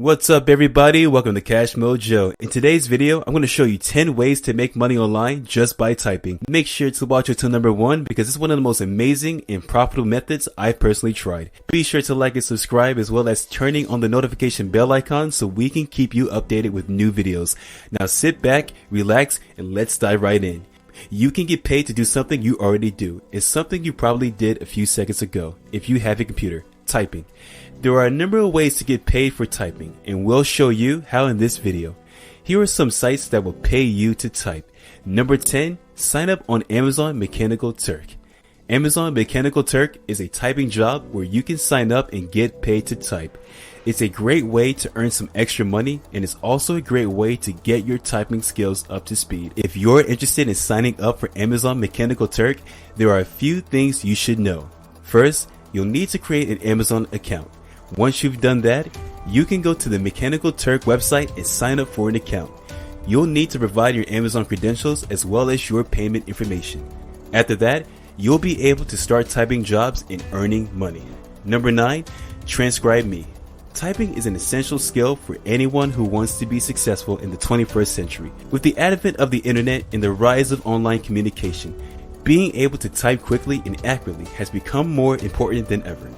What's up everybody, welcome to Cash Mojo. In today's video, I'm going to show you 10 ways to make money online just by typing. Make sure to watch until number 1 because it's one of the most amazing and profitable methods I've personally tried. Be sure to like and subscribe as well as turning on the notification bell icon so we can keep you updated with new videos. Now sit back, relax, and let's dive right in. You can get paid to do something you already do. It's something you probably did a few seconds ago if you have a computer, typing. There are a number of ways to get paid for typing, and we'll show you how in this video. Here are some sites that will pay you to type. Number 10, sign up on Amazon Mechanical Turk. Amazon Mechanical Turk is a typing job where you can sign up and get paid to type. It's a great way to earn some extra money, and it's also a great way to get your typing skills up to speed. If you're interested in signing up for Amazon Mechanical Turk, there are a few things you should know. First, you'll need to create an Amazon account. Once you've done that, you can go to the Mechanical Turk website and sign up for an account. You'll need to provide your Amazon credentials as well as your payment information. After that, you'll be able to start typing jobs and earning money. Number 9, Transcribe Me. Typing is an essential skill for anyone who wants to be successful in the 21st century. With the advent of the internet and the rise of online communication, being able to type quickly and accurately has become more important than ever.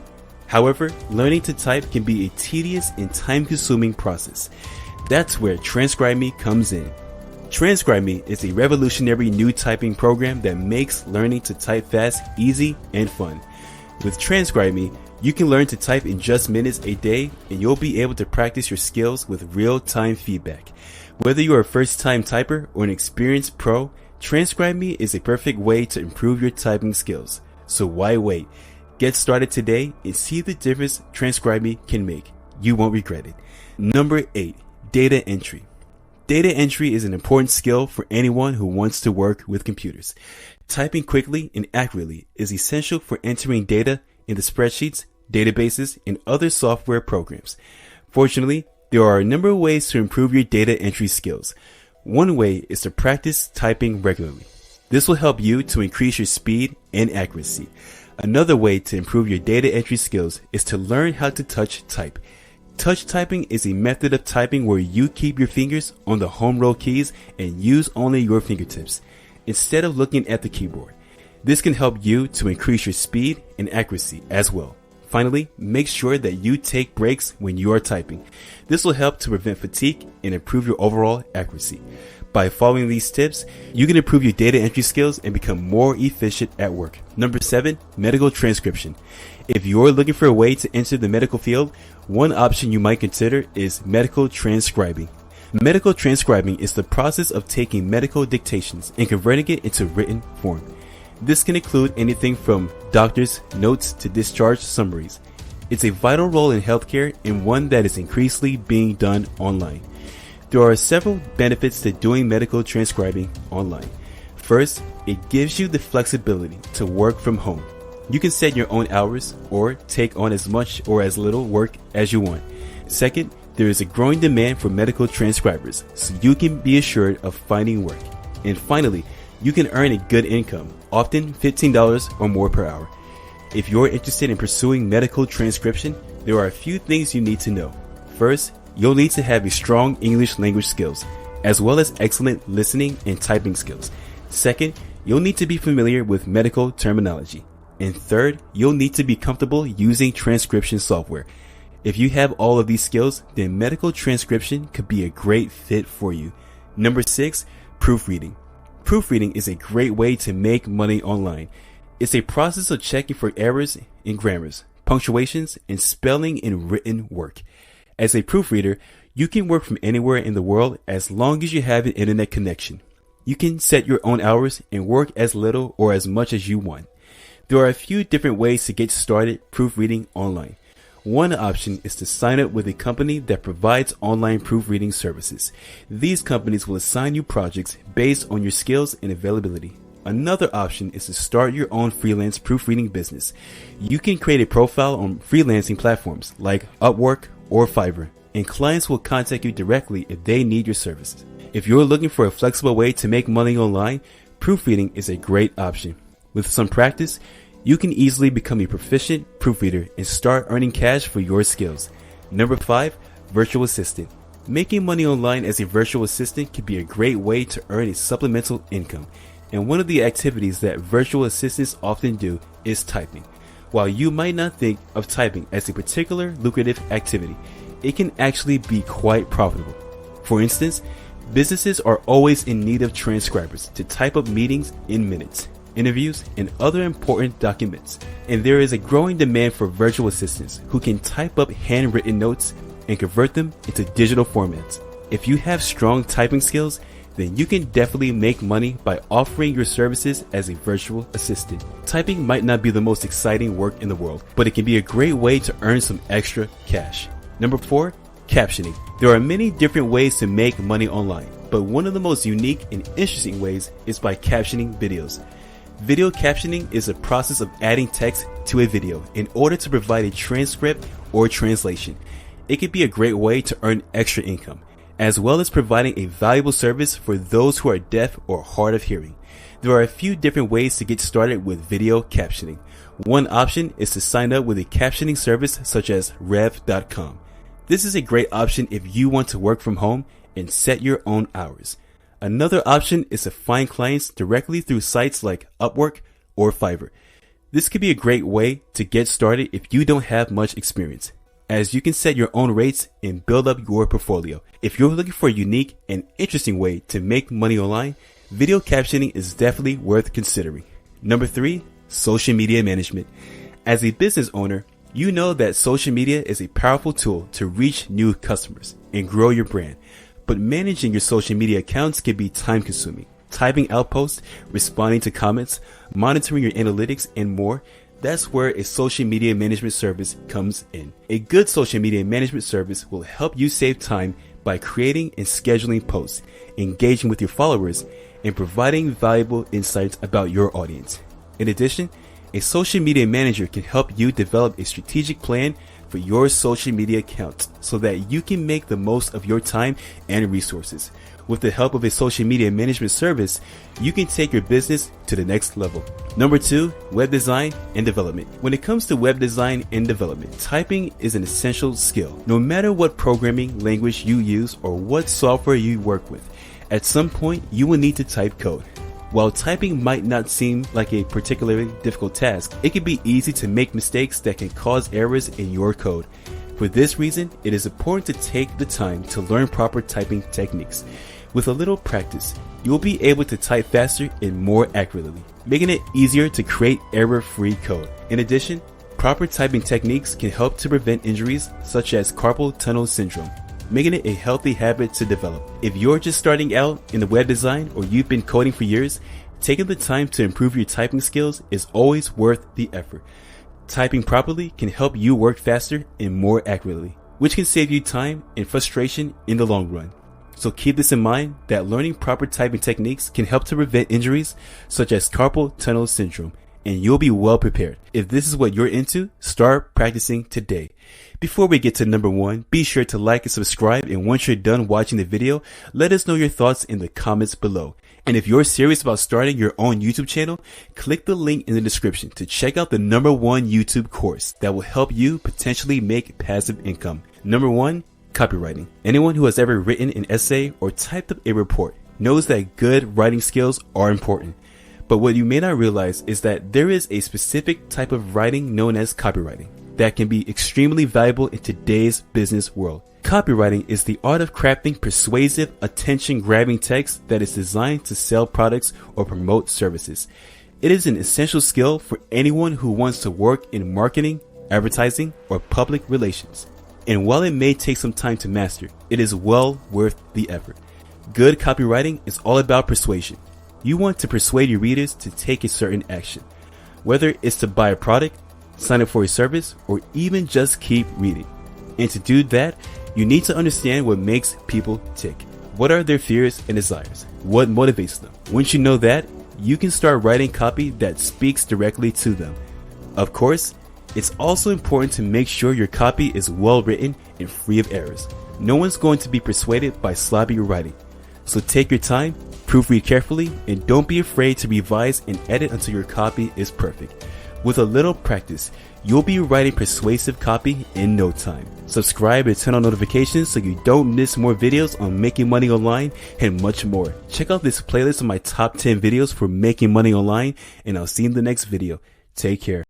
However, learning to type can be a tedious and time-consuming process. That's where Transcribe Me comes in. Transcribe Me is a revolutionary new typing program that makes learning to type fast, easy, and fun. With Transcribe Me, you can learn to type in just minutes a day, and you'll be able to practice your skills with real-time feedback. Whether you're a first-time typer or an experienced pro, Transcribe Me is a perfect way to improve your typing skills. So why wait? Get started today and see the difference Transcribe Me can make. You won't regret it. Number 8, data entry. Data entry is an important skill for anyone who wants to work with computers. Typing quickly and accurately is essential for entering data in the spreadsheets, databases, and other software programs. Fortunately, there are a number of ways to improve your data entry skills. One way is to practice typing regularly. This will help you to increase your speed and accuracy. Another way to improve your data entry skills is to learn how to touch type. Touch typing is a method of typing where you keep your fingers on the home row keys and use only your fingertips, instead of looking at the keyboard. This can help you to increase your speed and accuracy as well. Finally, make sure that you take breaks when you are typing. This will help to prevent fatigue and improve your overall accuracy. By following these tips, you can improve your data entry skills and become more efficient at work. Number 7, medical transcription. If you're looking for a way to enter the medical field, one option you might consider is medical transcribing. Medical transcribing is the process of taking medical dictations and converting it into written form. This can include anything from doctor's notes to discharge summaries. It's a vital role in healthcare and one that is increasingly being done online. There are several benefits to doing medical transcribing online. First, it gives you the flexibility to work from home. You can set your own hours or take on as much or as little work as you want. Second, there is a growing demand for medical transcribers, so you can be assured of finding work. And finally, you can earn a good income, often $15 or more per hour. If you're interested in pursuing medical transcription, there are a few things you need to know. First, you'll need to have a strong English language skills, as well as excellent listening and typing skills. Second, you'll need to be familiar with medical terminology. And third, you'll need to be comfortable using transcription software. If you have all of these skills, then medical transcription could be a great fit for you. Number 6, proofreading. Proofreading is a great way to make money online. It's a process of checking for errors in grammars, punctuations, and spelling in written work. As a proofreader, you can work from anywhere in the world as long as you have an internet connection. You can set your own hours and work as little or as much as you want. There are a few different ways to get started proofreading online. One option is to sign up with a company that provides online proofreading services. These companies will assign you projects based on your skills and availability. Another option is to start your own freelance proofreading business. You can create a profile on freelancing platforms like Upwork or Fiverr, and clients will contact you directly if they need your services. If you're looking for a flexible way to make money online, proofreading is a great option. With some practice, you can easily become a proficient proofreader and start earning cash for your skills. Number 5, virtual assistant. Making money online as a virtual assistant can be a great way to earn a supplemental income. And one of the activities that virtual assistants often do is typing. While you might not think of typing as a particular lucrative activity, it can actually be quite profitable. For instance, businesses are always in need of transcribers to type up meetings in minutes, interviews, and other important documents. And there is a growing demand for virtual assistants who can type up handwritten notes and convert them into digital formats. If you have strong typing skills, then you can definitely make money by offering your services as a virtual assistant. Typing might not be the most exciting work in the world, but it can be a great way to earn some extra cash. Number 4, captioning. There are many different ways to make money online, but one of the most unique and interesting ways is by captioning videos. Video captioning is a process of adding text to a video in order to provide a transcript or translation. It can be a great way to earn extra income, as well as providing a valuable service for those who are deaf or hard of hearing. There are a few different ways to get started with video captioning. One option is to sign up with a captioning service such as rev.com. This is a great option if you want to work from home and set your own hours. Another option is to find clients directly through sites like Upwork or Fiverr. This could be a great way to get started if you don't have much experience, as you can set your own rates and build up your portfolio. If you're looking for a unique and interesting way to make money online, video captioning is definitely worth considering. Number 3, social media management. As a business owner, you know that social media is a powerful tool to reach new customers and grow your brand. But managing your social media accounts can be time consuming. Typing out posts, responding to comments, monitoring your analytics, and more. That's where a social media management service comes in. A good social media management service will help you save time by creating and scheduling posts, engaging with your followers, and providing valuable insights about your audience. In addition, a social media manager can help you develop a strategic plan for your social media accounts so that you can make the most of your time and resources. With the help of a social media management service, you can take your business to the next level. Number 2, web design and development. When it comes to web design and development, typing is an essential skill. No matter what programming language you use or what software you work with, at some point you will need to type code. While typing might not seem like a particularly difficult task, it can be easy to make mistakes that can cause errors in your code. For this reason, it is important to take the time to learn proper typing techniques. With a little practice, you'll be able to type faster and more accurately, making it easier to create error-free code. In addition, proper typing techniques can help to prevent injuries such as carpal tunnel syndrome, making it a healthy habit to develop. If you're just starting out in the web design or you've been coding for years, taking the time to improve your typing skills is always worth the effort. Typing properly can help you work faster and more accurately, which can save you time and frustration in the long run. So keep this in mind that learning proper typing techniques can help to prevent injuries such as carpal tunnel syndrome, and you'll be well prepared. If this is what you're into, start practicing today. Before we get to number 1, be sure to like and subscribe, and once you're done watching the video, let us know your thoughts in the comments below. And if you're serious about starting your own YouTube channel, click the link in the description to check out the number 1 YouTube course that will help you potentially make passive income. Number 1, copywriting. Anyone who has ever written an essay or typed up a report knows that good writing skills are important. But what you may not realize is that there is a specific type of writing known as copywriting that can be extremely valuable in today's business world. Copywriting is the art of crafting persuasive, attention-grabbing text that is designed to sell products or promote services. It is an essential skill for anyone who wants to work in marketing, advertising, or public relations. And while it may take some time to master, it is well worth the effort. Good copywriting is all about persuasion. You want to persuade your readers to take a certain action, whether it's to buy a product, sign up for a service, or even just keep reading. And to do that, you need to understand what makes people tick. What are their fears and desires? What motivates them? Once you know that, you can start writing copy that speaks directly to them. Of course, it's also important to make sure your copy is well written and free of errors. No one's going to be persuaded by sloppy writing. So take your time, proofread carefully, and don't be afraid to revise and edit until your copy is perfect. With a little practice, you'll be writing persuasive copy in no time. Subscribe and turn on notifications so you don't miss more videos on making money online and much more. Check out this playlist of my top 10 videos for making money online, and I'll see you in the next video. Take care.